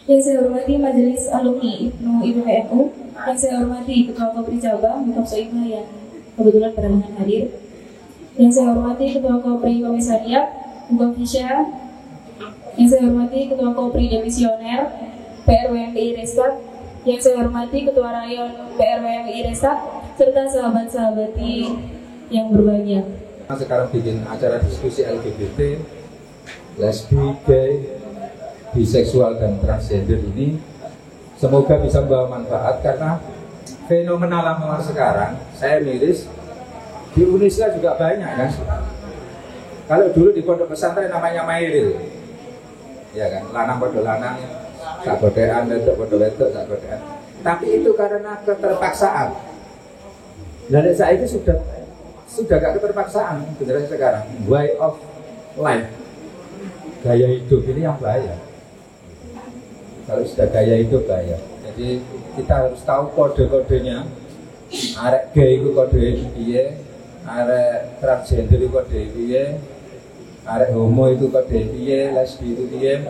Yang saya hormati Majelis Alumni IPNU IPPNU, yang saya hormati Ketua Kopri Cabang Bukap Soima yang kebetulan berhalangan hadir, yang saya hormati Ketua Kopri Komisariat Bukap Fisya, yang saya hormati Ketua Kopri Demisioner PRWMI Restak, yang saya hormati Ketua Rayon PRWMI Restak, serta sahabat-sahabati yang berbahagia. Sekarang bikin acara diskusi LGBT, lesbi, gay, biseksual dan transgender ini semoga bisa membawa manfaat, karena fenomena lama sekarang saya miris di Indonesia juga banyak kan. Kalau dulu di pondok pesantren namanya mairil, ya kan, lanang podo lanang, sak godean, wedok podo wedok, sak godean. Tapi itu karena keterpaksaan. Dan saya itu sudah gak keterpaksaan, beneran sekarang way of life, gaya hidup ini yang bahaya. Kalau sudah gaya hidup bahaya. Jadi kita harus tahu kode-kodenya. Arek gay itu kode piye, arek transgender itu kode piye, arek homo itu kode piye, lesbi itu piye.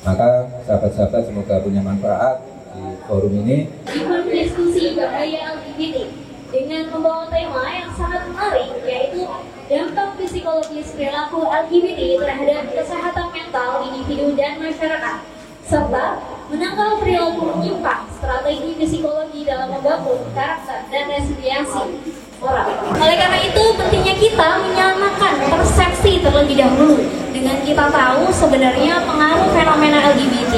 Maka sahabat-sahabat semoga punya manfaat di forum ini. Event diskusi bahaya LGBT dengan membawa tema yang sangat menarik, yaitu dampak psikologis perilaku LGBT terhadap kesehatan mental individu dan masyarakat, serta menangkal perilaku menyimpang, strategi psikologi dalam membangun karakter dan resiliensi moral. Oleh karena itu, pentingnya kita menyamakan persepsi terlebih dahulu dengan kita tahu sebenarnya pengaruh fenomena LGBT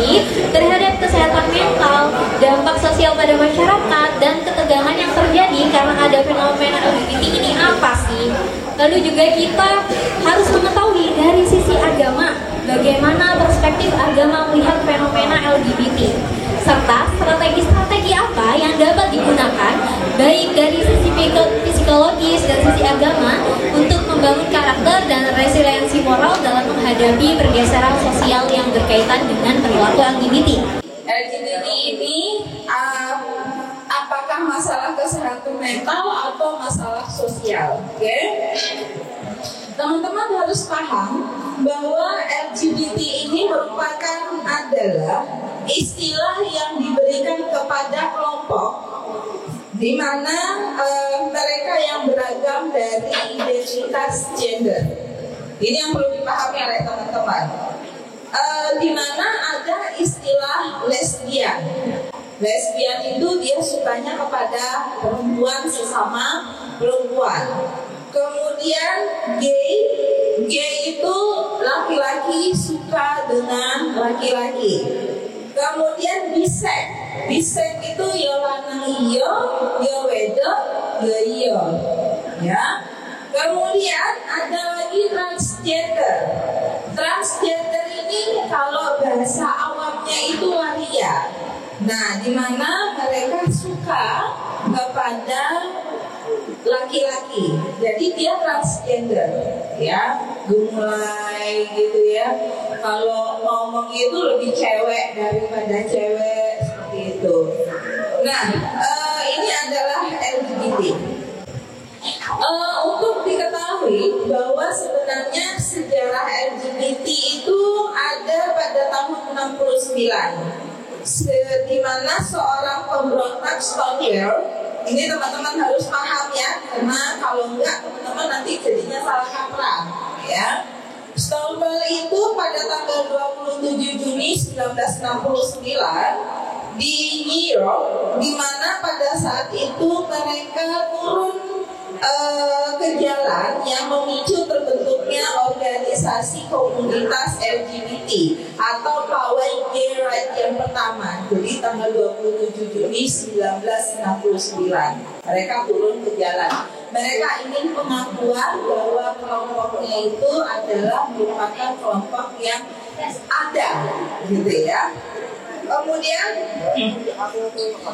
terhadap kesehatan mental, dampak sosial pada masyarakat, dan ketegangan yang terjadi karena ada fenomena LGBT ini apa sih? Lalu juga kita harus mengetahui dari sisi agama, bagaimana perspektif agama melihat fenomena LGBT, serta strategi-strategi apa yang dapat digunakan baik dari sisi psikologis dan sisi agama untuk membangun karakter dan resiliensi moral dalam menghadapi pergeseran sosial yang berkaitan dengan perilaku LGBT. LGBT ini apakah masalah kesehatan mental atau masalah sosial? Oke? Teman-teman harus paham bahwa LGBT ini merupakan adalah istilah yang diberikan kepada kelompok di mana mereka yang beragam dari identitas gender. Ini yang perlu dipahami oleh teman-teman. Di mana ada istilah lesbian. Lesbian itu dia sukanya kepada perempuan sesama perempuan. Kemudian gay itu laki-laki suka dengan laki-laki. Kemudian bisek itu ya lanang iyo, ya wedok, ya iyo, ya. Kemudian ada lagi transgender. Transgender ini kalau bahasa awamnya itu waria. Nah, di mana mereka suka kepada laki-laki, jadi dia transgender, ya, gemulai gitu ya. Kalau ngomong itu lebih cewek daripada cewek seperti itu. Nah, ini adalah LGBT. Untuk diketahui bahwa sebenarnya sejarah LGBT itu ada pada tahun 69. Di mana seorang pemberontak Stonewall, ini teman-teman harus paham ya, karena kalau enggak teman-teman nanti jadinya salah kaprah ya. Stonewall itu pada tanggal 27 Juni 1969 di New York, di mana pada saat itu mereka turun ke jalan yang memicu terbentuknya organisasi komunitas LGBT atau pawai gay right yang pertama. Jadi tanggal 27 Juni 1969 mereka turun ke jalan. Mereka ingin pengakuan bahwa kelompoknya itu adalah merupakan kelompok yang ada, gitu ya. Kemudian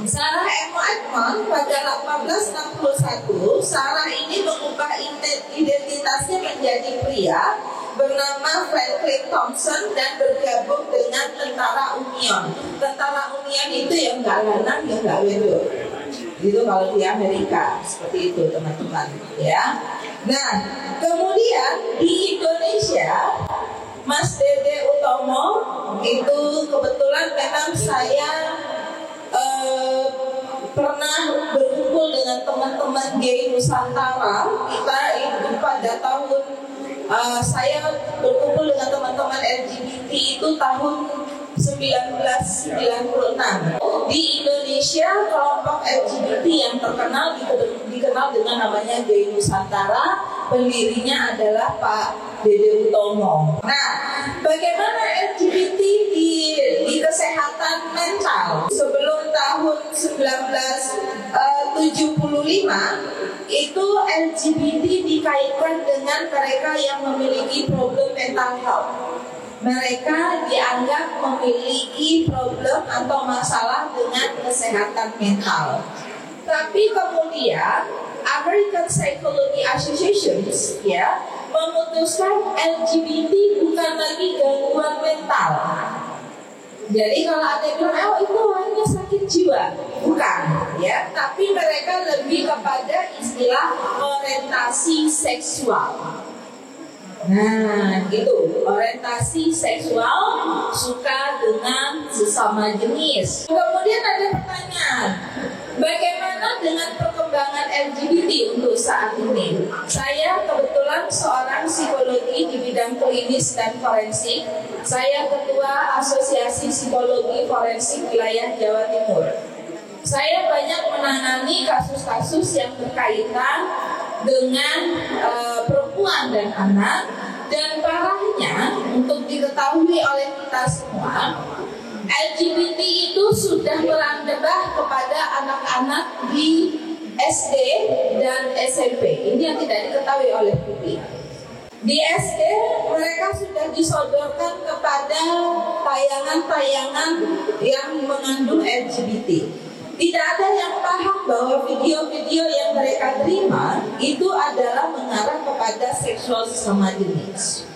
Sarah M. Edmond pada 1861, Sarah ini mengubah identitasnya menjadi pria bernama Franklin Thompson dan bergabung dengan Tentara Union. Tentara Union itu yang nggak lanang, yang nggak wedok. Itu kalau di Amerika seperti itu teman-teman ya. Nah, kemudian di Indonesia Mas Dede Utomo itu kebetulan memang saya pernah berkumpul dengan teman-teman gay Nusantara. Kita itu pada tahun saya berkumpul dengan teman-teman LGBT itu tahun 1996. Di Indonesia kelompok LGBT yang terkenal dikenal dengan namanya Gay Nusantara. Pendirinya adalah Pak Dede Utomo. Nah, bagaimana LGBT di kesehatan mental? Sebelum tahun 1975 itu LGBT dikaitkan dengan mereka yang memiliki problem mental health. Mereka dianggap memiliki problem atau masalah dengan kesehatan mental. Tapi kemudian American Psychology Association memutuskan LGBT bukan lagi gangguan mental. Jadi kalau ada yang bilang, oh itu hanya sakit jiwa, bukan, ya. Tapi mereka lebih kepada istilah orientasi seksual. Nah, gitu, orientasi seksual, suka dengan sesama jenis. Kemudian ada pertanyaan, bagaimana dengan perkembangan LGBT untuk saat ini? Saya kebetulan seorang psikologi di bidang klinis dan forensik. Saya ketua Asosiasi Psikologi Forensik Wilayah Jawa Timur. Saya banyak menangani kasus-kasus yang berkaitan dengan perempuan dan anak, dan parahnya untuk diketahui oleh kita semua, LGBT itu sudah merambah kepada anak-anak di SD dan SMP. Ini yang tidak diketahui oleh publik. Di SD mereka sudah disodorkan kepada tayangan-tayangan yang mengandung LGBT. Tidak ada yang paham bahwa video-video yang mereka terima itu adalah mengarah kepada seksual sesama jenis.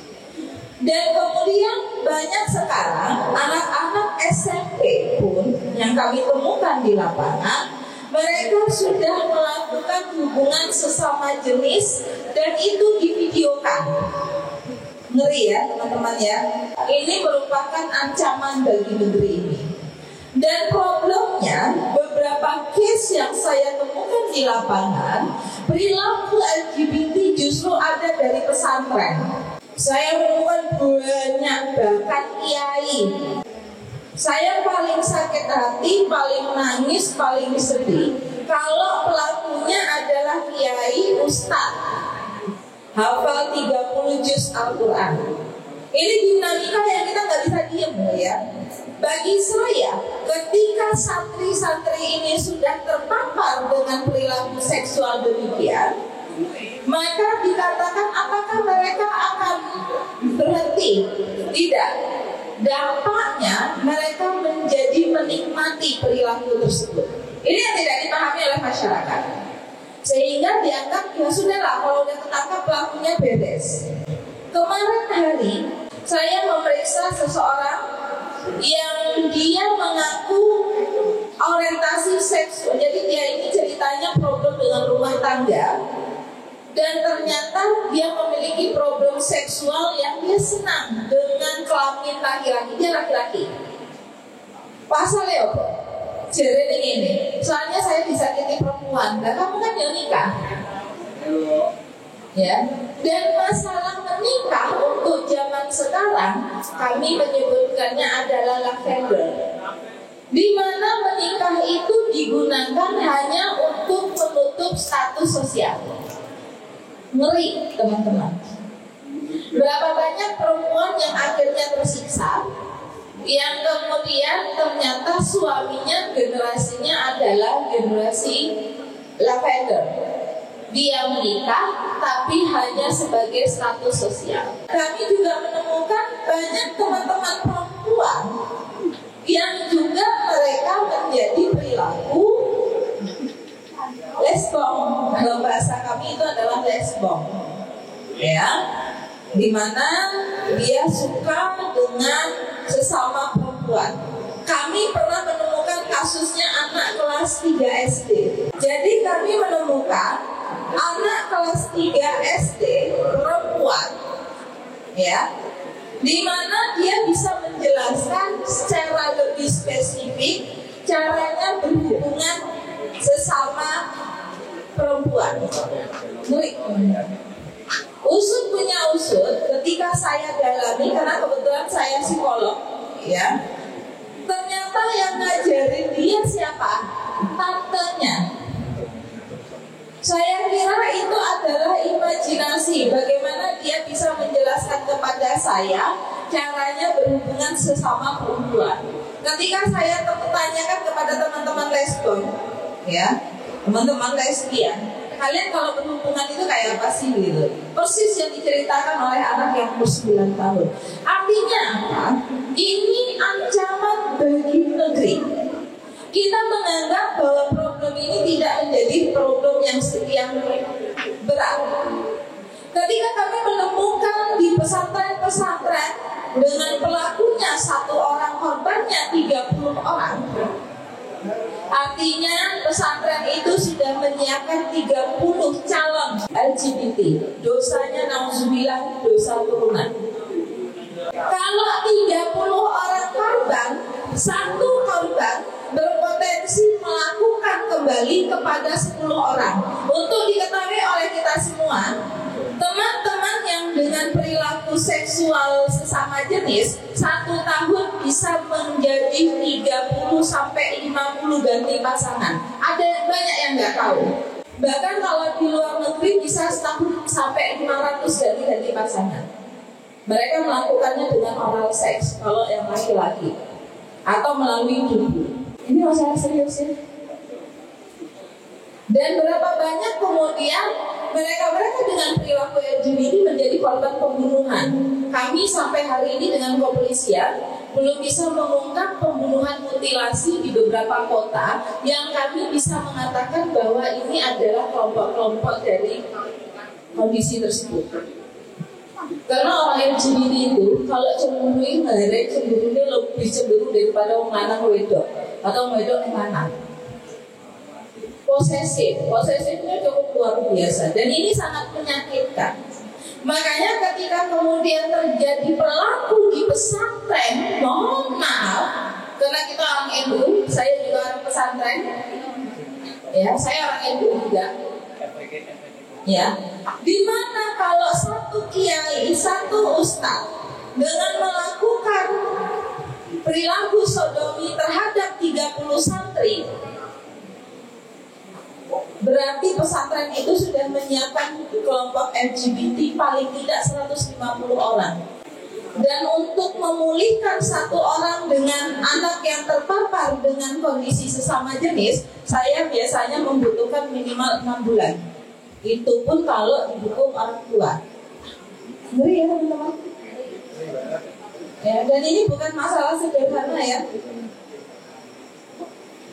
Dan kemudian banyak sekarang anak-anak SMP pun yang kami temukan di lapangan, mereka sudah melakukan hubungan sesama jenis dan itu divideokan. Ngeri ya teman-teman ya. Ini merupakan ancaman bagi negeri ini. Dan problemnya, beberapa case yang saya temukan di lapangan, perilaku LGBT justru ada dari pesantren. Saya menemukan banyak, bahkan kiai. Saya paling sakit hati, paling nangis, paling sedih kalau pelakunya adalah kiai ustaz, hafal 30 juz Al-Quran. Ini dinamika yang kita nggak bisa diem ya. Bagi saya, ketika santri-santri ini sudah terpapar dengan perilaku seksual demikian, maka dikatakan apakah mereka akan berhenti? Tidak. Dampaknya mereka menjadi menikmati perilaku tersebut. Ini yang tidak dipahami oleh masyarakat. Sehingga dianggap ya sudahlah, kalau udah ketangkap pelakunya beres. Kemarin hari saya memeriksa seseorang yang dia mengaku orientasi seksual. Jadi dia ini ceritanya problem dengan rumah tangga, dan ternyata dia memiliki problem seksual yang dia senang dengan kelamin laki-laki. Dia laki-laki. Pasalnya apa? Jadi ini, soalnya saya disakiti perempuan. Nah, kamu kan yang nikah. Ya, dan masalah menikah untuk zaman sekarang kami menyebutkannya adalah lavender, di mana menikah itu digunakan hanya untuk menutup status sosial. Ngeri teman-teman. Berapa banyak perempuan yang akhirnya tersiksa, yang kemudian ternyata suaminya generasinya adalah generasi lavender. Dia menikah tapi hanya sebagai status sosial. Kami juga menemukan banyak teman-teman perempuan yang juga mereka menjadi perilaku lesbong. Dalam bahasa kami itu adalah lesbong, ya, dimana dia suka dengan sesama perempuan. Kami pernah menemukan kasusnya anak kelas 3 SD. Jadi kami menemukan anak kelas 3 SD perempuan, ya, di mana dia bisa menjelaskan secara lebih spesifik caranya berhubungan sesama perempuan. Usut punya usut, ketika saya dalami, karena kebetulan saya psikolog, ya, ternyata yang ngajarin dia siapa? Tantenya. Saya kira itu adalah imajinasi, bagaimana dia bisa menjelaskan kepada saya caranya berhubungan sesama perempuan. Ketika saya tanyakan kepada teman-teman lesbian, ya, teman-teman lesbian, kalian kalau berhubungan itu kayak apa sih gitu? Persis yang diceritakan oleh anak yang umur 9 tahun. Artinya apa? Ini ancaman bagi negeri. Kita menganggap bahwa problem ini tidak menjadi problem yang sekian berat. Ketika kami menemukan di pesantren-pesantren dengan pelakunya 1 orang, korbannya 30 orang, artinya pesantren itu sudah menyiapkan 30 calon LGBT. Dosanya nauzubillah, dosa turunan. Kalau 30 orang korban, 1 korban berpotensi melakukan kembali kepada 10 orang. Untuk diketahui oleh kita semua, teman-teman yang dengan perilaku seksual sesama jenis 1 tahun bisa menjadi 30 sampai 50 ganti pasangan. Ada yang banyak yang nggak tahu. Bahkan kalau di luar negeri bisa setahun sampai 500 ganti pasangan. Mereka melakukannya dengan oral seks kalau yang laki-laki, atau melalui tubuh. Ini masalah serius ya. Dan berapa banyak kemudian mereka dengan perilaku LGBT menjadi korban pembunuhan. Kami sampai hari ini dengan kepolisian belum bisa mengungkap pembunuhan mutilasi di beberapa kota yang kami bisa mengatakan bahwa ini adalah kelompok-kelompok dari kondisi tersebut. Karena orang LGBT itu kalau cemburu, cemburunya lebih cemburu daripada orang lanang wedok atau wedok yang lanang. Posesifnya cukup luar biasa, dan ini sangat menyakitkan. Makanya ketika kemudian terjadi pelaku di pesantren, mohon maaf, karena kita orang NU, saya juga orang pesantren, ya, saya orang NU juga, ya, dimana kalau satu kiai, satu ustaz dengan melakukan perilaku sodomi terhadap 30 santri, berarti pesantren itu sudah menyiapkan kelompok LGBT paling tidak 150 orang. Dan untuk memulihkan 1 orang dengan anak yang terpapar dengan kondisi sesama jenis, saya biasanya membutuhkan minimal 6 bulan. Itu pun kalau didukung orang tua. Ngeri ya teman-teman. Ya, dan ini bukan masalah sederhana ya.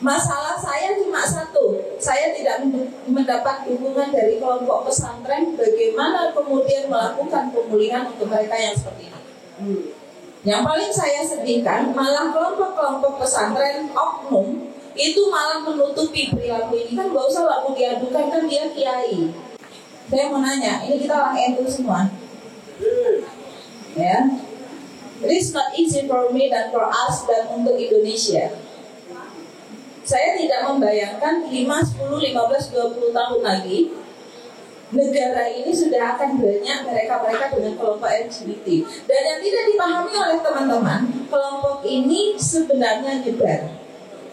Masalah saya cuma satu, saya tidak mendapat dukungan dari kelompok pesantren bagaimana kemudian melakukan pemulihan untuk mereka yang seperti ini. Yang paling saya sedihkan malah kelompok-kelompok pesantren oknum itu malah menutupi perilaku ini. Kan gak usah lalu diadukan, kan dia kiai. Saya mau nanya, ini kita orang NU semua, ya. It's not easy for me dan for us dan untuk Indonesia. Saya tidak membayangkan 5, 10, 15, 20 tahun lagi negara ini sudah akan banyak mereka-mereka dengan kelompok LGBT. Dan yang tidak dipahami oleh teman-teman, kelompok ini sebenarnya nyebar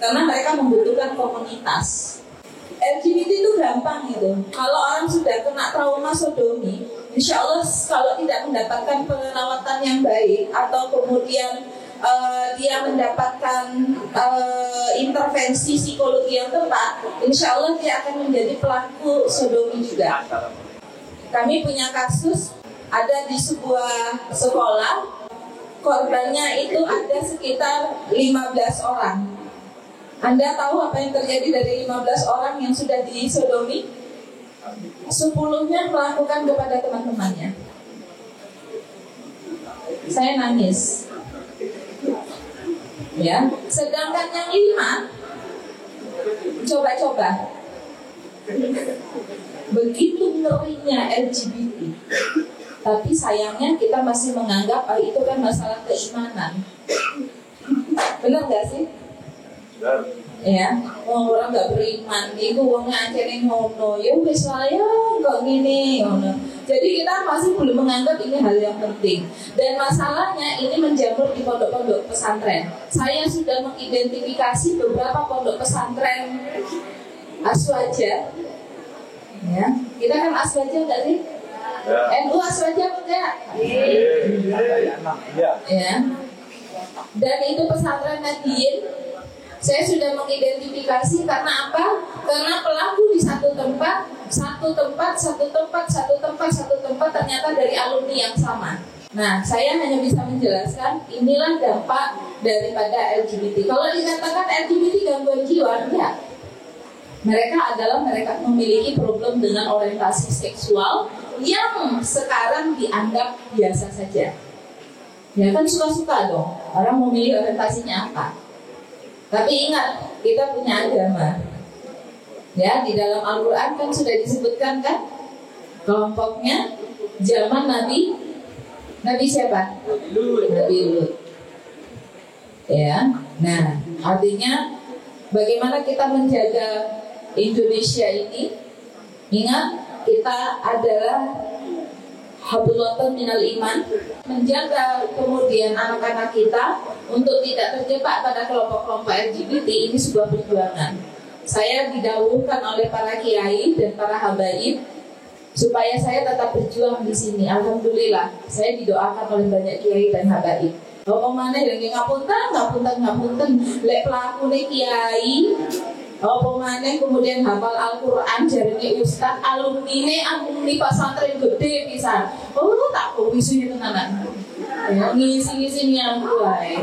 karena mereka membutuhkan komunitas. LGBT itu gampang gitu. Kalau orang sudah kena trauma sodomi, insya Allah kalau tidak mendapatkan perawatan yang baik atau kemudian dia mendapatkan intervensi psikologi yang tepat, insya Allah dia akan menjadi pelaku sodomi juga. Kami punya kasus, ada di sebuah sekolah, korbannya itu ada sekitar 15 orang. Anda tahu apa yang terjadi dari 15 orang yang sudah disodomi? 10-nya melakukan kepada teman-temannya. Saya nangis. Ya, sedangkan yang 5 coba-coba. Begitu ngerinya LGBT. Tapi sayangnya kita masih menganggap itu kan masalah keimanan. Benar nggak sih? Ya, orang nggak beriman itu uangnya akhirnya ngono, ya wes ya kok gini ngono. Jadi kita masih belum menganggap ini hal yang penting. Dan masalahnya ini menjamur di pondok-pondok pesantren. Saya sudah mengidentifikasi beberapa pondok pesantren Aswaja. Ya, kita kan Aswaja nggak sih? NU Aswaja enggak? Ya. Dan itu pesantren Nadiyin. Saya sudah mengidentifikasi karena apa? Karena pelaku di satu tempat ternyata dari alumni yang sama. Nah, saya hanya bisa menjelaskan inilah dampak daripada LGBT. Kalau dikatakan LGBT gangguan jiwa, enggak. Mereka memiliki problem dengan orientasi seksual yang sekarang dianggap biasa saja. Ya kan suka-suka dong, orang memilih orientasinya apa. Tapi ingat, kita punya agama. Ya, di dalam Al-Quran kan sudah disebutkan kan kelompoknya zaman Nabi siapa? Nabi Lut. Ya, nah artinya bagaimana kita menjaga Indonesia ini? Ingat, kita adalah hablum minal iman, menjaga kemudian anak-anak kita untuk tidak terjebak pada kelompok-kelompok LGBT. Ini sebuah perjuangan. Saya didahulukan oleh para kiai dan para habaib supaya saya tetap berjuang di sini. Alhamdulillah, saya didoakan oleh banyak kiai dan habaib. Apa mana yang ngapunten, lek pelakune kiai. Apa mana kemudian hafal Al-Quran jarine ustaz alumni pesantren gede pisan. Oh tak kok isunya tenanan. Ya ngisi-ngisi yang kuai.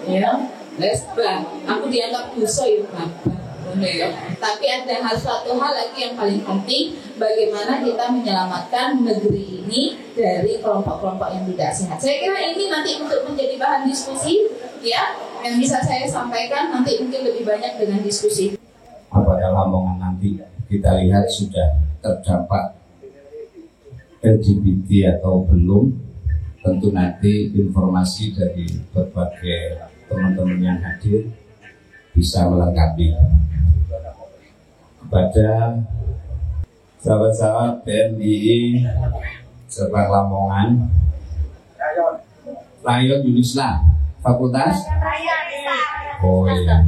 Ya, lesbang. Aku dianggap dosa ya, Bapak. Tapi ada suatu hal lagi yang paling penting, bagaimana kita menyelamatkan negeri ini dari kelompok-kelompok yang tidak sehat. Saya kira ini nanti untuk menjadi bahan diskusi, ya, yang bisa saya sampaikan nanti mungkin lebih banyak dengan diskusi. Apakah Lamongan nanti kita lihat sudah terdampak LGBT atau belum? Tentu nanti informasi dari berbagai teman-teman yang hadir bisa melengkapi. Kepada sahabat-sahabat BMI Serpang Lamongan, Rayon Yunisla, Fakultas. Oh iya.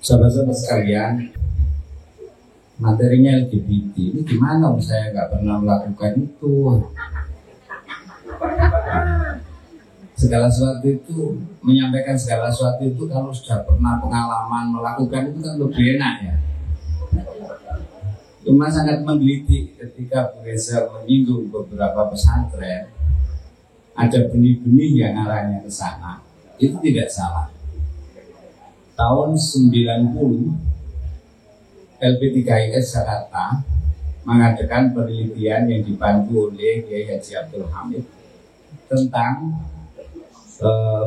Sahabat-sahabat sekalian, materinya LGBT ini gimana? Saya nggak pernah melakukan itu. Segala sesuatu itu, menyampaikan segala sesuatu itu kalau sudah pernah pengalaman melakukan itu kan lebih enak ya. Cuma sangat menggelitik ketika Bu Reza menyinggung beberapa pesantren, ada benih-benih yang arahnya ke sana. Itu tidak salah. Tahun 90 LP3IS Jakarta mengadakan penelitian yang dibantu oleh Kiai Haji Abdul Hamid tentang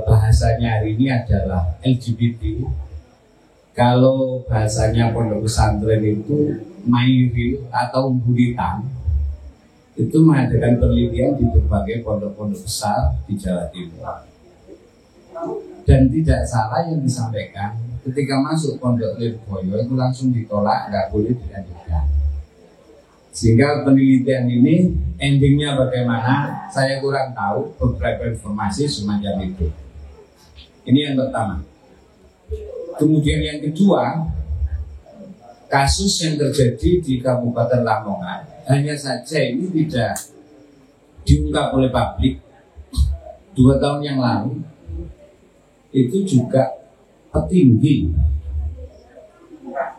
bahasanya hari ini adalah LGBT. Kalau bahasanya pondok pesantren itu mairil atau buritan, itu mengadakan penelitian di berbagai pondok-pondok besar di Jawa Timur. Dan tidak salah yang disampaikan, ketika masuk pondok Lirboyo itu langsung ditolak, nggak boleh dilanjutkan. Sehingga penelitian ini endingnya bagaimana, saya kurang tahu, beberapa informasi semacam itu. Ini yang pertama. Kemudian yang kedua, kasus yang terjadi di Kabupaten Lamongan, hanya saja ini tidak diungkap oleh publik. 2 tahun yang lalu, itu juga petinggi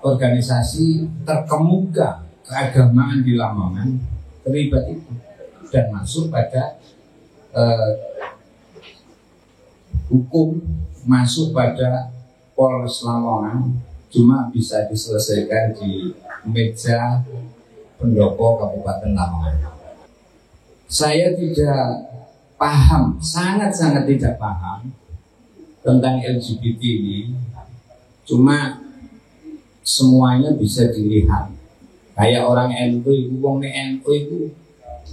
organisasi terkemuka keagamaan di Lamongan terlibat itu dan masuk pada hukum, masuk pada Polres Lamongan, cuma bisa diselesaikan di meja pendopo Kabupaten Lamongan. Saya tidak paham, sangat-sangat tidak paham tentang LGBT ini, cuma semuanya bisa dilihat. Kayak orang NU itu, wong NU itu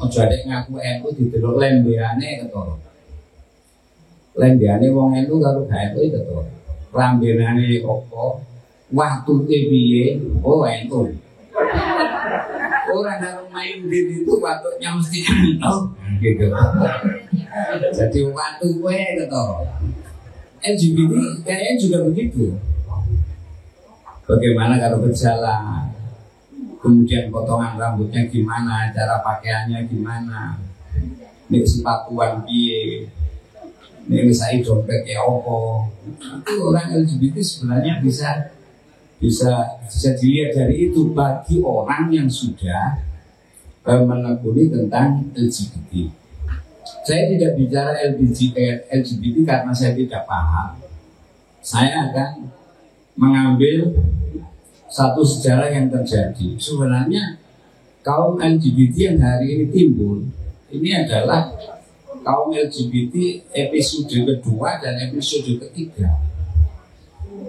ojo adek ngaku NU didelok lembeane ketara. Lembeane wong NU karo gak NU ketara. Lambenane opo? Waktuke piye? Oh NU. Orang kalau main di itu waktunya mesti gitu. Jadi waktu gue gitu. LGBT kayaknya juga begitu. Bagaimana kalau berjalan, kemudian potongan rambutnya gimana, cara pakaiannya gimana, nih sepatuan piye, nih saya dompet ya opo. Itu orang LGBT sebenarnya bisa dilihat dari itu bagi orang yang sudah menekuni tentang LGBT. Saya tidak bicara LGBT karena saya tidak paham. Saya akan mengambil satu sejarah yang terjadi. Sebenarnya kaum LGBT yang hari ini timbul, ini adalah kaum LGBT episode kedua dan episode ketiga.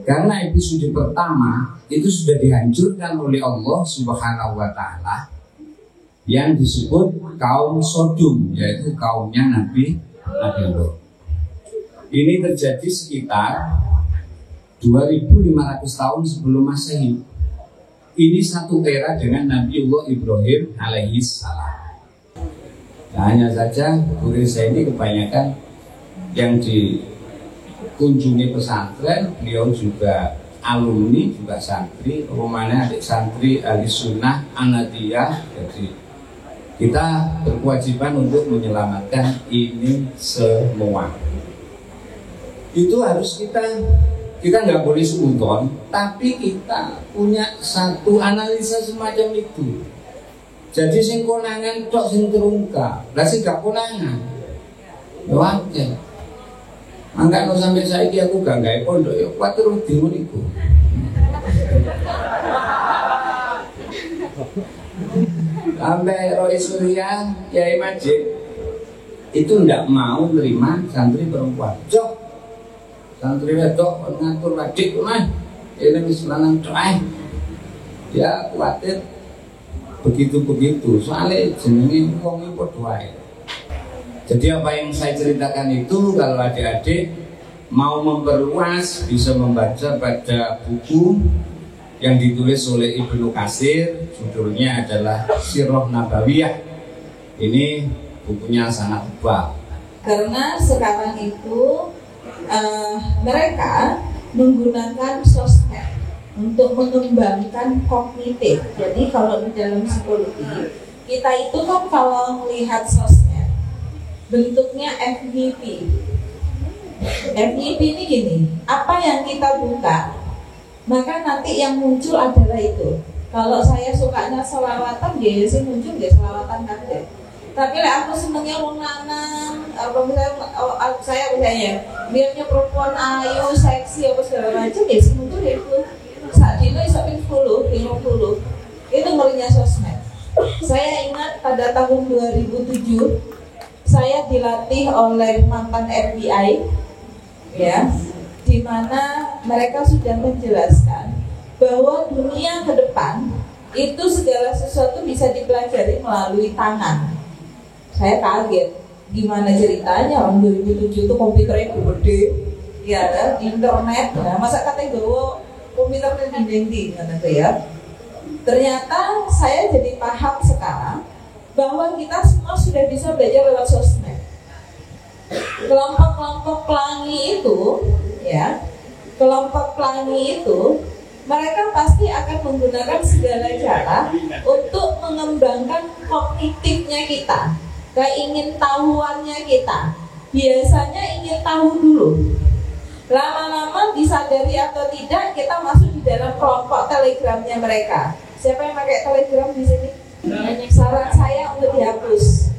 Karena episode pertama itu sudah dihancurkan oleh Allah Subhanahu wa Ta'ala yang disebut kaum Sodom, yaitu kaumnya Nabi Lot. Ini terjadi sekitar 2500 tahun sebelum Masehi. Ini satu era dengan Nabiullah Ibrahim alaihi salam. Nah, hanya saja guru saya ini kebanyakan yang dikunjungi pesantren, beliau juga alumni, juga santri, rumahnya adik santri ahli sunnah Anadiyah. Jadi kita berkewajiban untuk menyelamatkan ini semua. Itu harus kita nggak boleh sudon, tapi kita punya satu analisa semacam itu. Jadi sing konangan tok sing terungkap, lah sing gak konangan, wajar. Angkat no sampai saiki aku gak gawe pondok, ya kuat terus dimun iku. Sampai Roy Surya, Kiai Majid itu ndak mau menerima santri perempuan. Jok, santri wedok ngatur wadik mah, ini wis lanang tok ae. Ya khawatir begitu-begitu, soalnya jenenge wong padha wae. Jadi apa yang saya ceritakan itu kalau adik-adik mau memperluas bisa membaca pada buku yang ditulis oleh Ibnu Katsir, judulnya adalah Sirah Nabawiyah. Ini bukunya sangat tebal. Karena sekarang itu mereka menggunakan sosmed untuk mengembangkan kognitif. Jadi kalau di dalam psikologi kita itu kan kalau melihat sosmed bentuknya FYP. FYP ini gini, apa yang kita buka maka nanti yang muncul adalah itu. Kalau saya sukanya selawatan, ya sih muncul ya selawatan kabeh. Tapi aku senengnya wong lanang, apa misalnya saya misalnya biarnya perempuan ayu, seksi apa segala macam, ya sih muncul ya itu. Saat ini sampai 50 itu ngelinya sosmed. Saya ingat pada tahun 2007 saya dilatih oleh mantan FBI, ya, di mana mereka sudah menjelaskan bahwa dunia ke depan itu segala sesuatu bisa dipelajari melalui tangan. Saya kaget, gimana ceritanya orang 2007 itu komputernya gede, ya, di internet, nah, masa katanya bahwa komputernya dinding ya. Ternyata saya jadi paham sekarang bahwa kita semua sudah bisa belajar lewat sosmed. Kelompok-kelompok pelangi itu, ya, kelompok pelangi itu, mereka pasti akan menggunakan segala cara untuk mengembangkan kognitifnya kita, keingin tahuannya kita. Biasanya ingin tahu dulu. Lama-lama disadari atau tidak, kita masuk di dalam kelompok telegramnya mereka. Siapa yang pakai telegram di sini? Saran saya untuk dihapus.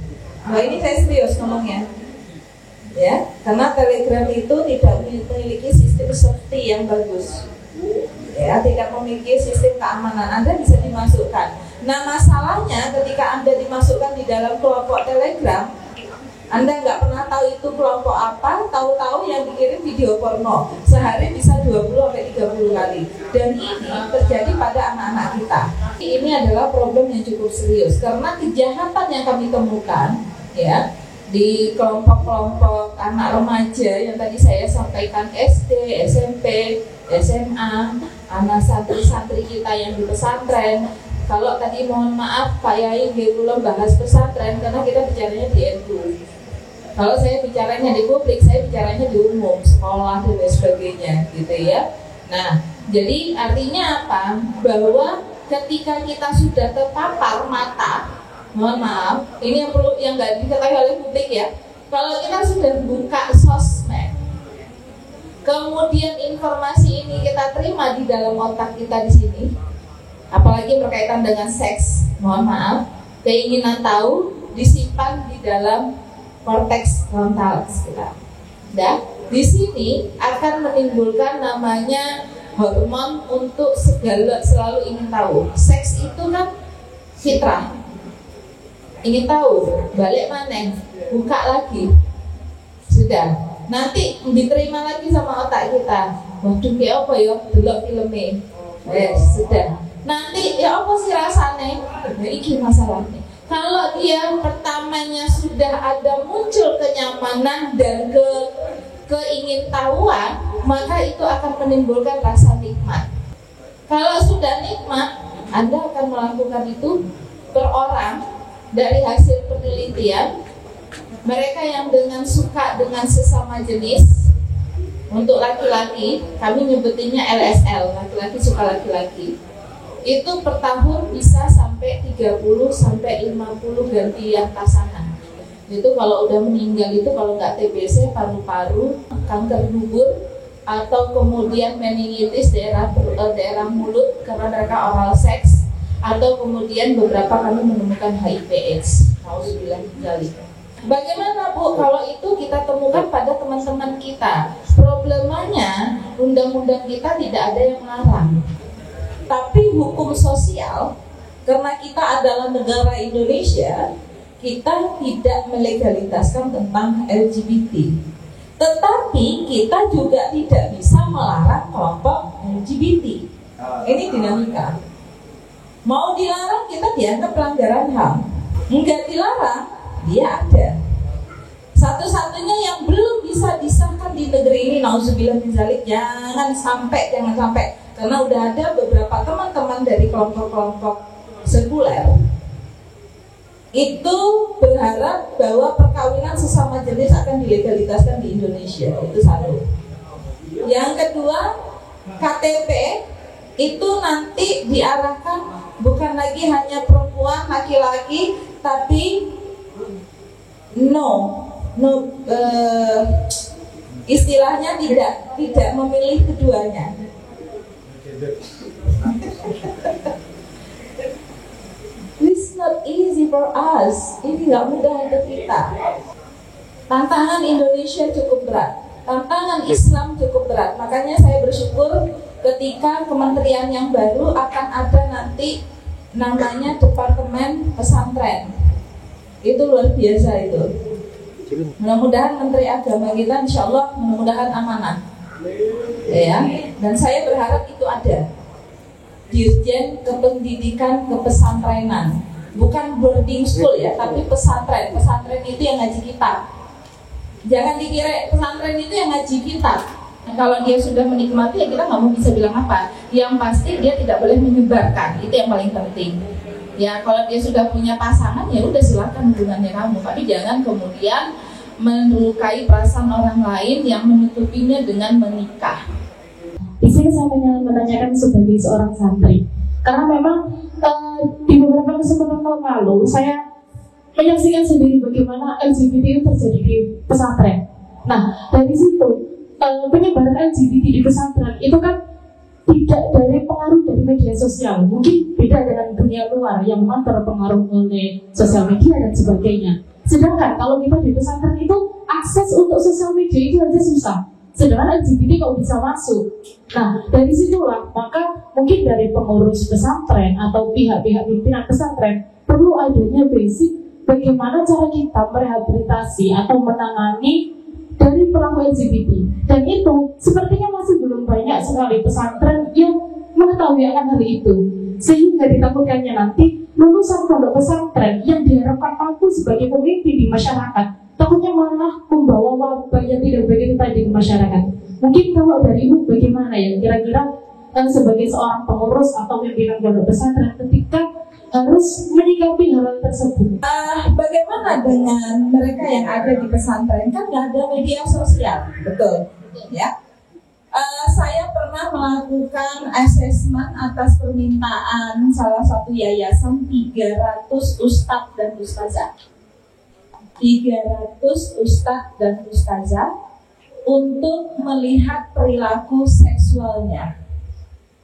Nah ini saya serius ngomongnya, ya, karena telegram itu tidak memiliki sistem safety yang bagus, ya, tidak memiliki sistem keamanan. Anda bisa dimasukkan. Nah masalahnya ketika Anda dimasukkan di dalam kelompok telegram, Anda nggak pernah tahu itu kelompok apa, tahu-tahu yang dikirim video porno sehari bisa 20-30 kali. Dan ini terjadi pada anak-anak kita. Ini adalah problem yang cukup serius karena kejahatan yang kami temukan ya di kelompok-kelompok anak remaja yang tadi saya sampaikan, SD, SMP, SMA, anak santri-santri kita yang di pesantren. Kalau tadi mohon maaf Pak Yai belum bahas pesantren karena kita bicaranya di NU. Kalau saya bicaranya di publik, saya bicaranya di umum, sekolah dan lain sebagainya, gitu ya. Nah, jadi artinya apa? Bahwa ketika kita sudah terpapar mata, mohon maaf, ini yang nggak diketahui oleh publik ya. Kalau kita sudah buka sosmed, kemudian informasi ini kita terima di dalam otak kita di sini, apalagi berkaitan dengan seks, mohon maaf, keinginan tahu disimpan di dalam korteks frontal kita. Dan di sini akan menimbulkan namanya hormon untuk selalu ingin tahu. Seks itu kan fitrah. Ingin tahu, balik mana? Buka lagi. Sudah. Nanti diterima lagi sama otak kita. Waduh, kayak apa ya? Delok filmnya. Sudah. Nanti ya apa sih rasanya? Ini masalahnya. Kalau dia pertamanya sudah ada muncul kenyamanan dan keingintahuan, maka itu akan menimbulkan rasa nikmat. Kalau sudah nikmat, Anda akan melakukan itu per orang. Dari hasil penelitian, mereka yang dengan suka dengan sesama jenis, untuk laki-laki, kami nyebutinnya LSL, laki-laki suka laki-laki, itu per tahun bisa sampai 30 sampai 50 gantian pasangan. Itu kalau udah meninggal itu kalau nggak TBC, paru-paru, kanker dubur, atau kemudian meningitis daerah mulut karena mereka oral seks, atau kemudian beberapa kami menemukan HIV/AIDS. Bagaimana Bu kalau itu kita temukan pada teman-teman kita? Problemanya undang-undang kita tidak ada yang melarang. Tapi hukum sosial, karena kita adalah negara Indonesia, kita tidak melegalitaskan tentang LGBT. Tetapi kita juga tidak bisa melarang kelompok LGBT. Ini dinamika. Mau dilarang kita dianggap pelanggaran HAM. Enggak dilarang, dia ada. Satu-satunya yang belum bisa disahkan di negeri ini, nauzubillah min dzalik, jangan sampai. Karena udah ada beberapa teman-teman dari kelompok-kelompok sekuler itu berharap bahwa perkawinan sesama jenis akan dilegalitaskan di Indonesia. Itu satu. Yang kedua, KTP itu nanti diarahkan bukan lagi hanya perempuan, laki-laki, tapi istilahnya tidak memilih keduanya. It's not easy for us. Ini nggak mudah untuk kita. Tantangan Indonesia cukup berat. Tantangan Islam cukup berat. Makanya saya bersyukur ketika kementerian yang baru akan ada nanti namanya Departemen Pesantren. Itu luar biasa itu. Mudah-mudahan Menteri Agama kita insya Allah mudah-mudahan amanah. Ya, dan saya berharap itu ada Dirjen Kependidikan Kepesantrenan, bukan boarding school ya, tapi pesantren. Pesantren itu yang ngaji kitab. Jangan dikira pesantren itu yang ngaji kitab. Kalau dia sudah menikmati ya kita nggak mau bisa bilang apa. Yang pasti dia tidak boleh menyebarkan, itu yang paling penting. Ya kalau dia sudah punya pasangan ya udah silakan hubungannya kamu, tapi jangan kemudian melukai perasaan orang lain yang menutupinya dengan menikah. Di sini saya menanyakan sebagai seorang santri, karena memang di beberapa kesempatan tahun lalu saya menyaksikan sendiri bagaimana LGBT itu terjadi di pesantren. Nah dari situ penyebaran LGBT di pesantren itu kan tidak dari pengaruh dari media sosial, mungkin beda dengan dunia luar yang memang terpengaruh oleh sosial media dan sebagainya. Sedangkan kalau kita di pesantren itu akses untuk sosial media itu aja susah. Sedangkan LGBT kalau bisa masuk. Nah dari situlah maka mungkin dari pengurus pesantren atau pihak-pihak pimpinan pesantren perlu adanya basic bagaimana cara kita merehabilitasi atau menangani dari pelaku LGBT. Dan itu sepertinya masih belum banyak sekali pesantren yang mengetahui akan hal itu, sehingga ditakutkannya nanti lulusan pondok pesantren yang diharapkan mampu sebagai pemimpin di masyarakat takutnya malah membawa wabah yang tidak baik itu tadi ke masyarakat. Mungkin kalau dari Ibu bagaimana ya kira-kira sebagai seorang pengurus atau pimpinan pondok pesantren ketika harus menyikapi hal tersebut? Bagaimana dengan mereka yang ada di pesantren? Kan nggak ada media sosial, betul? Ya. Saya pernah melakukan asesmen atas permintaan salah satu yayasan 300 ustadz dan ustazah. 300 ustadz dan ustazah untuk melihat perilaku seksualnya.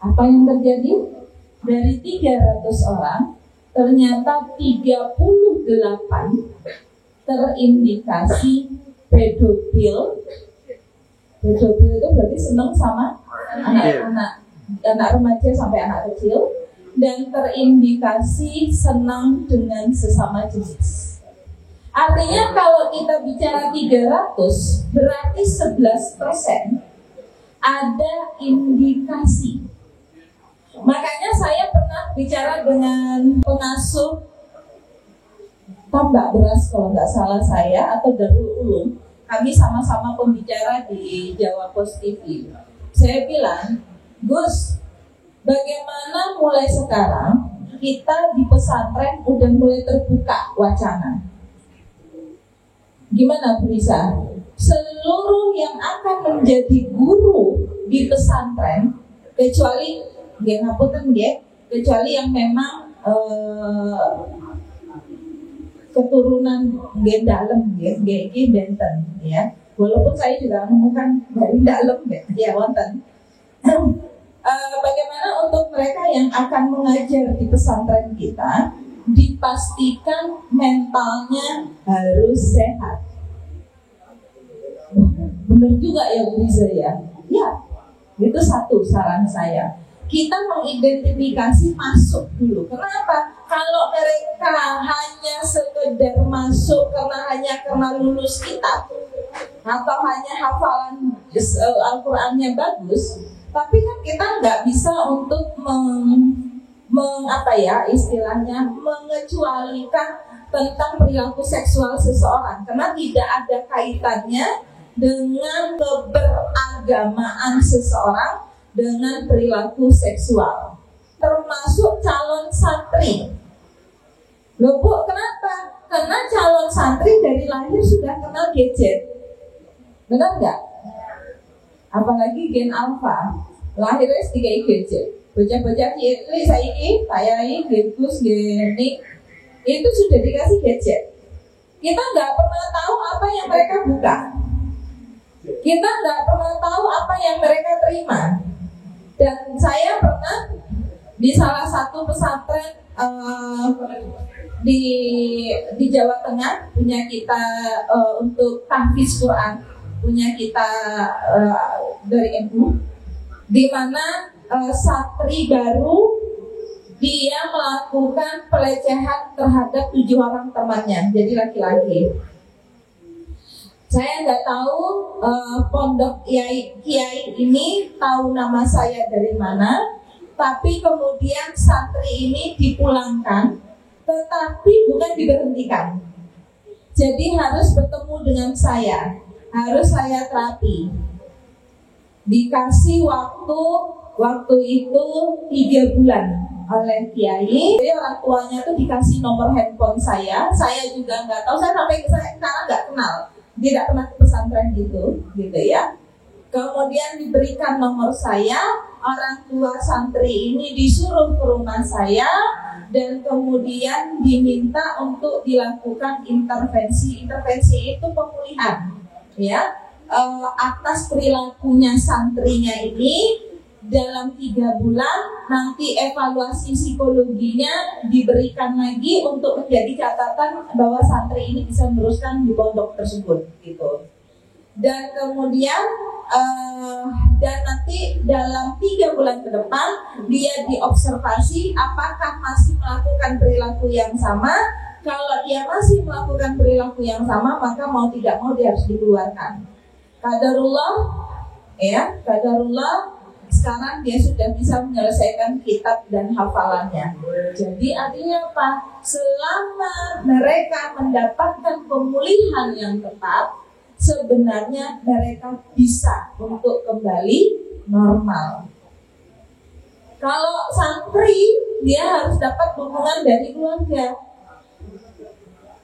Apa yang terjadi? Dari 300 orang, ternyata 38 terindikasi pedofil. Pedofil itu berarti senang sama anak-anak, anak remaja sampai anak kecil, dan terindikasi senang dengan sesama jenis. Artinya kalau kita bicara 300, berarti 11% ada indikasi. Makanya saya pernah bicara dengan pengasuh tambak beras kalau nggak salah saya, atau Darul Ulum. Kami sama-sama pembicara di Jawa Post TV. Saya bilang, Gus, bagaimana mulai sekarang kita di pesantren udah mulai terbuka wacana. Gimana Bu Risa? Seluruh yang akan menjadi guru di pesantren, kecuali kecuali yang memang keturunan dalam benten ya. Walaupun saya juga menemukan dari dalam ya wonten. Bagaimana untuk mereka yang akan mengajar di pesantren kita, dipastikan mentalnya harus sehat. Benar juga ya Bu Riza ya. Ya, itu satu saran saya. Kita mengidentifikasi masuk dulu. Kenapa? Kalau mereka hanya sekedar masuk karena lulus kitab atau hanya hafalan Al-Qur'annya bagus, tapi kan kita nggak bisa untuk istilahnya mengecualikan tentang perilaku seksual seseorang, karena tidak ada kaitannya dengan keberagamaan seseorang dengan perilaku seksual, termasuk calon santri. Loh Bu, kenapa? Karena calon santri dari lahir sudah kenal gadget, benar nggak? Apalagi gen alpha, lahirnya tiga gadget. Bocah-bocah cilik saiki, payai, gentus, genik, itu sudah dikasih gadget. Kita nggak pernah tahu apa yang mereka buka. Kita nggak pernah tahu apa yang mereka terima. Dan saya pernah di salah satu pesantren di Jawa Tengah, punya kita untuk tahfiz Quran, punya kita dari NU, di mana santri baru dia melakukan pelecehan terhadap 7 orang temannya, jadi laki-laki. Saya nggak tahu pondok kiai ini tahu nama saya dari mana, tapi kemudian santri ini dipulangkan, tetapi bukan diberhentikan. Jadi harus bertemu dengan saya, harus saya terapi. Dikasih waktu itu 3 bulan oleh kiai. Jadi orang tuanya tuh dikasih nomor handphone saya juga nggak tahu, saya sampai sekarang nggak kenal. Tidak pernah ke pesantren gitu ya. Kemudian diberikan nomor saya, orang tua santri ini disuruh ke rumah saya, dan kemudian diminta untuk dilakukan intervensi. Intervensi itu pemulihan, ya, atas perilakunya santrinya ini. Dalam 3 bulan nanti evaluasi psikologinya diberikan lagi untuk menjadi catatan bahwa santri ini bisa meneruskan di pondok tersebut gitu. Dan kemudian dan nanti dalam 3 bulan ke depan dia diobservasi apakah masih melakukan perilaku yang sama Kalau dia masih melakukan perilaku yang sama, maka mau tidak mau dia harus dikeluarkan. Qadarullah, ya, qadarullah. Sekarang dia sudah bisa menyelesaikan kitab dan hafalannya. Jadi artinya apa? Selama mereka mendapatkan pemulihan yang tepat, sebenarnya mereka bisa untuk kembali normal. Kalau santri, dia harus dapat dukungan dari keluarga.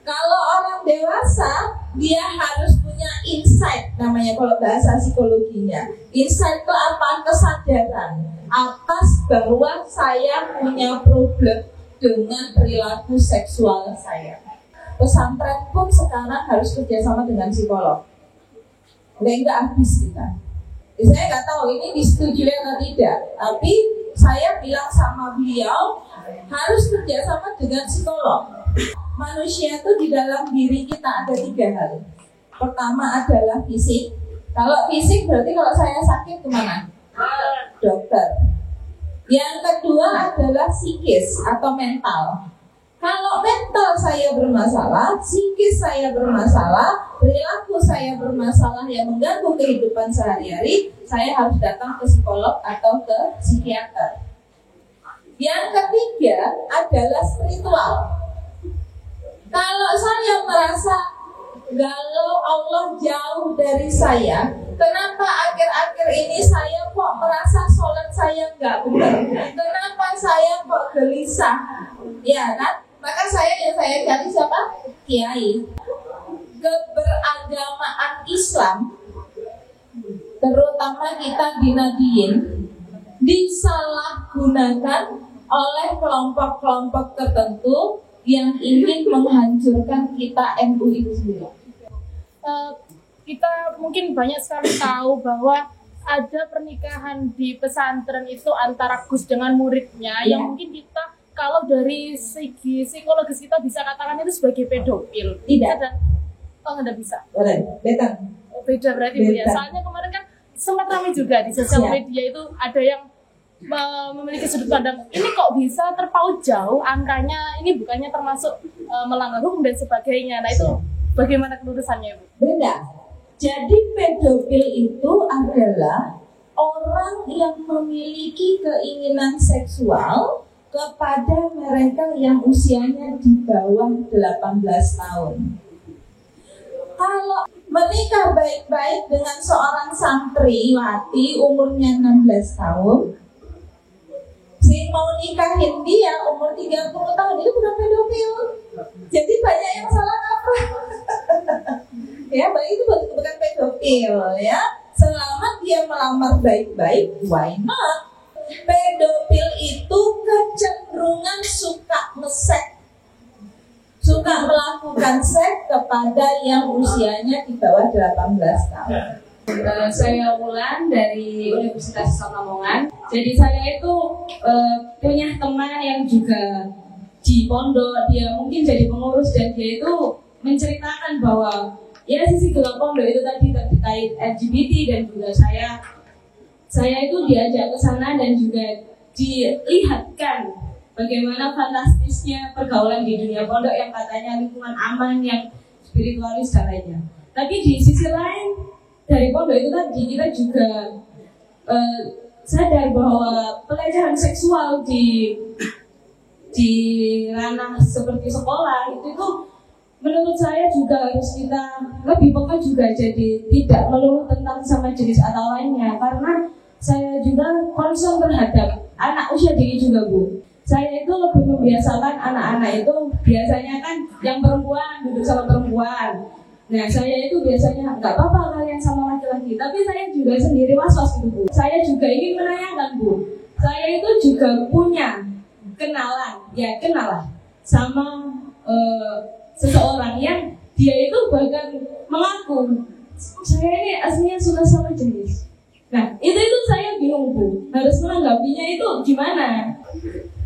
Kalau orang dewasa, dia harus punya insight, namanya kalau bahasa psikologinya. Insight itu apa? Kesadaran atas bahwa saya punya problem dengan perilaku seksual saya. Pesantren pun sekarang harus kerjasama dengan psikolog. Udah nggak habis kita. Saya nggak tahu ini disetujui atau tidak, tapi saya bilang sama beliau harus kerjasama dengan psikolog. Manusia itu di dalam diri kita ada 3 hal. Pertama adalah fisik. Kalau fisik berarti kalau saya sakit kemana? Dokter. Yang kedua adalah psikis atau mental. Kalau mental saya bermasalah, psikis saya bermasalah, perilaku saya bermasalah yang mengganggu kehidupan sehari-hari, saya harus datang ke psikolog atau ke psikiater. Yang ketiga adalah spiritual. Kalau saya merasa galau, Allah jauh dari saya, kenapa akhir-akhir ini saya kok merasa sholat saya nggak benar? Kenapa saya kok gelisah? Ya kan? Maka saya cari siapa? Kiai. Keberagamaan Islam, terutama kita di Nadiyin, disalahgunakan oleh kelompok-kelompok tertentu yang ingin menghancurkan kita NU itu sendiri. Kita mungkin banyak sekali tahu bahwa ada pernikahan di pesantren itu antara Gus dengan muridnya, yang mungkin kita kalau dari segi psikologis kita bisa katakan itu sebagai pedofil. Tidak. Oh, nggak bisa. Beda. Beda berarti Bu ya. Soalnya kemarin kan sempat ramai juga di sosial media itu ada yang memiliki sudut pandang ini kok bisa terpaut jauh angkanya, ini bukannya termasuk melanggar hukum dan sebagainya. Nah itu bagaimana kelurusannya Bu? Beda. Jadi pedofil itu adalah orang yang memiliki keinginan seksual kepada mereka yang usianya di bawah 18 tahun. Kalau menikah baik-baik dengan seorang santriwati umurnya 16 tahun, si mau nikahin dia umur 30 tahun, itu bukan pedofil. Jadi banyak yang salah kaprah. Ya, baik itu bukan pedofil ya. Selama dia melamar baik-baik, why not? Pedofil itu kecenderungan suka ngesek, suka melakukan seks kepada yang usianya di bawah 18 tahun. Saya Wulan dari Universitas Islam Lamongan. Jadi saya itu punya teman yang juga di pondok, dia mungkin jadi pengurus dan dia itu menceritakan bahwa ya sisi gelap pondok itu tadi terkait LGBT dan juga saya itu diajak ke sana dan juga dilihatkan bagaimana fantastisnya pergaulan di dunia pondok yang katanya lingkungan aman, yang spiritualis dan lainnya. Tapi di sisi lain dari pondok itu tadi kita juga sadar bahwa pelecehan seksual di ranah seperti sekolah itu menurut saya juga harus kita lebih peka juga, jadi tidak melulu tentang sama jenis atau lainnya, karena saya juga concern terhadap anak usia dini juga Bu. Saya itu lebih membiasakan anak-anak itu biasanya kan yang perempuan duduk sama perempuan. Nah saya itu biasanya nggak apa-apa kalian sama laki-laki, tapi saya juga sendiri was-was gitu Bu. Saya juga ingin menanyakan Bu, saya itu juga punya kenalan sama seseorang yang dia itu bahkan mengaku saya ini aslinya suka sama jenis. Nah itu saya bingung Bu, harus menanggapinya itu gimana?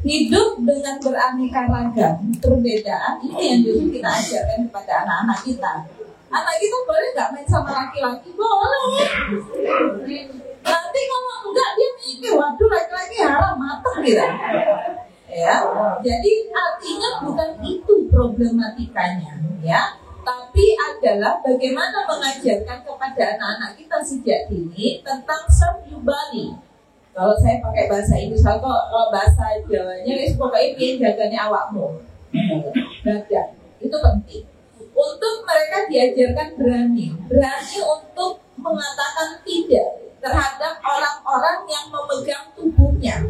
Hidup dengan beraneka ragam perbedaan ini yang justru kita ajarkan kepada anak-anak kita. Anak kita boleh nggak main sama laki-laki? Boleh. Nanti kalau enggak dia mikir, waduh laki-laki haram, matang gitu. ya. Jadi artinya bukan itu problematikanya, ya. Tapi adalah bagaimana mengajarkan kepada anak-anak kita sejak dini tentang self-body. Kalau saya pakai bahasa Inggris, kalau bahasa Jawanya, pokoknya ingin jaganya awakmu. Badan, itu penting. Untuk mereka diajarkan berani untuk mengatakan tidak terhadap orang-orang yang memegang tubuhnya.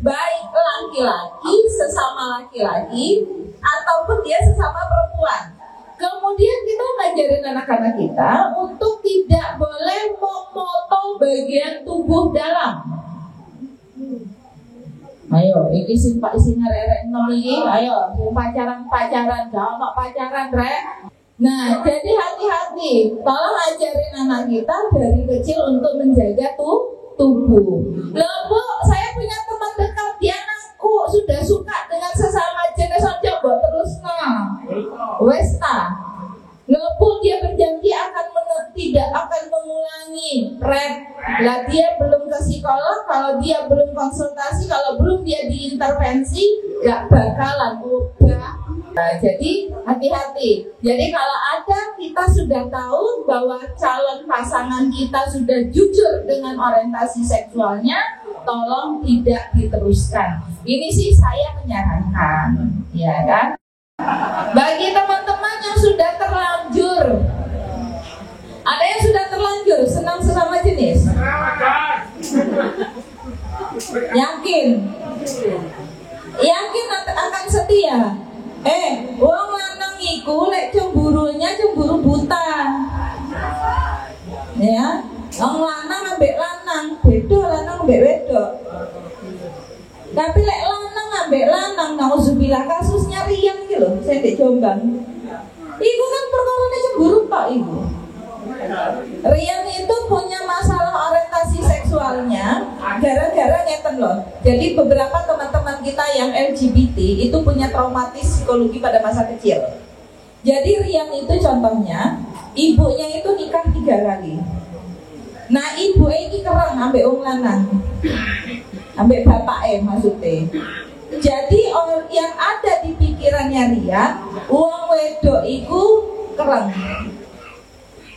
Baik laki-laki sesama laki-laki, ataupun dia sesama perempuan. Kemudian kita ngajarin anak-anak kita untuk tidak boleh memotong bagian tubuh dalam. Ayo, ini isi ngererek noli, ayo, pacaran, jangan pacaran, rek. Nah, jadi hati-hati, tolong ajarin anak kita dari kecil untuk menjaga tubuh. Loh Bu, saya punya teman dekat, dia ngaku sudah suka dengan sesama jenis, coba terus Westa. Loh dia berjanji tidak akan mengulangi lah dia belum ke psikolog, kalau dia belum konsultasi, kalau belum dia diintervensi, gak bakalan ubah. Nah, jadi hati-hati. Jadi kalau ada kita sudah tahu bahwa calon pasangan kita sudah jujur dengan orientasi seksualnya, tolong tidak diteruskan. Ini sih saya menyarankan, ya kan? Bagi teman-teman yang sudah terlanjur, ada yang sudah terlanjur senang sesama jenis? Yakin akan setia? Wong lanang iku lek cemburunya cemburu buta. Ya, wong lanang ambek lanang, beda lanang ambek wedok. Tapi lek lanang ambek lanang, nauzubillah kasusnya Rian iki lho, saya di Jombang. Iku kan perkarane cemburu tok iku. Rian itu punya masalah orientasi seksualnya gara-gara ngeten loh. Jadi beberapa teman-teman kita yang LGBT itu punya traumatis psikologi pada masa kecil. Jadi Rian itu contohnya, ibunya itu nikah 3 kali. Nah ibu ini kereng ambek wong lanang, ambek bapake maksudnya. Jadi yang ada di pikirannya Rian, wong wedok iku kereng.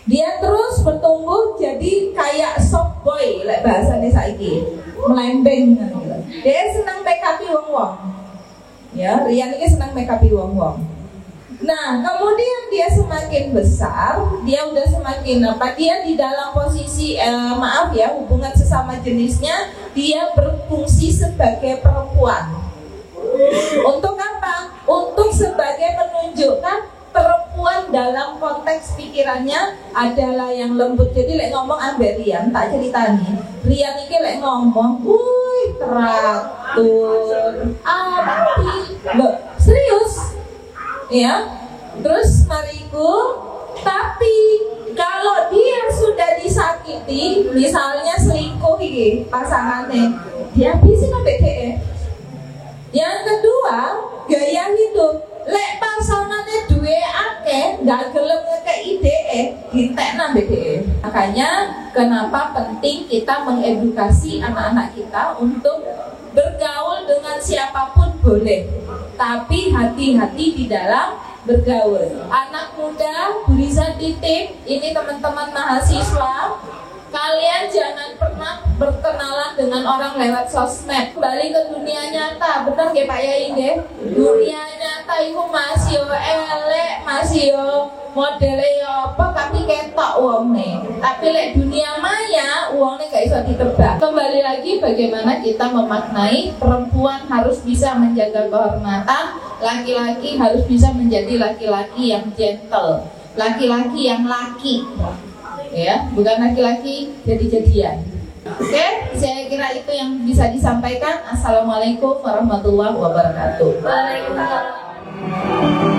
Dia terus bertumbuh jadi kayak soft boy, like bahasanya saiki, melembeng gitu. Dia senang make up wong-wong. Ya, Rian ini senang make up wong-wong. Nah, kemudian dia semakin besar, dia udah semakin dia di dalam posisi hubungan sesama jenisnya, dia berfungsi sebagai perempuan. Untuk apa? Untuk sebagai menunjukkan perempuan dalam konteks pikirannya adalah yang lembut. Jadi lek ngomong ambek Rian, tak ceritani. Rian iki lek ngomong, teratur, api, loh, serius, ya. Terus mariku, tapi kalau dia sudah disakiti, misalnya selingkuh iki pasangannya, dia bisa ambek DE. Yang kedua, gaya hidup. Lek pasangannya duwe akeh, gak gelem ngekei DE, ditekna DE. Makanya kenapa penting kita mengedukasi anak-anak kita untuk bergaul dengan siapapun boleh, tapi hati-hati di dalam bergaul. Anak muda, Bu Riza titip, ini teman-teman mahasiswa, kalian jangan pernah berkenalan dengan orang lewat sosmed. Kembali ke dunia nyata, benar nggih Pak Yai nggih? Dunia nyata itu masih elek, masih modele apa, tapi ketok wonge. Tapi lek dunia maya, uangnya gak bisa ditebak. Kembali lagi bagaimana kita memaknai perempuan harus bisa menjaga kehormatan, laki-laki harus bisa menjadi laki-laki yang gentle, laki-laki yang laki. Ya, bukan laki-laki jadi-jadian. Oke, saya kira itu yang bisa disampaikan. Assalamualaikum warahmatullahi wabarakatuh. Waalaikumsalam.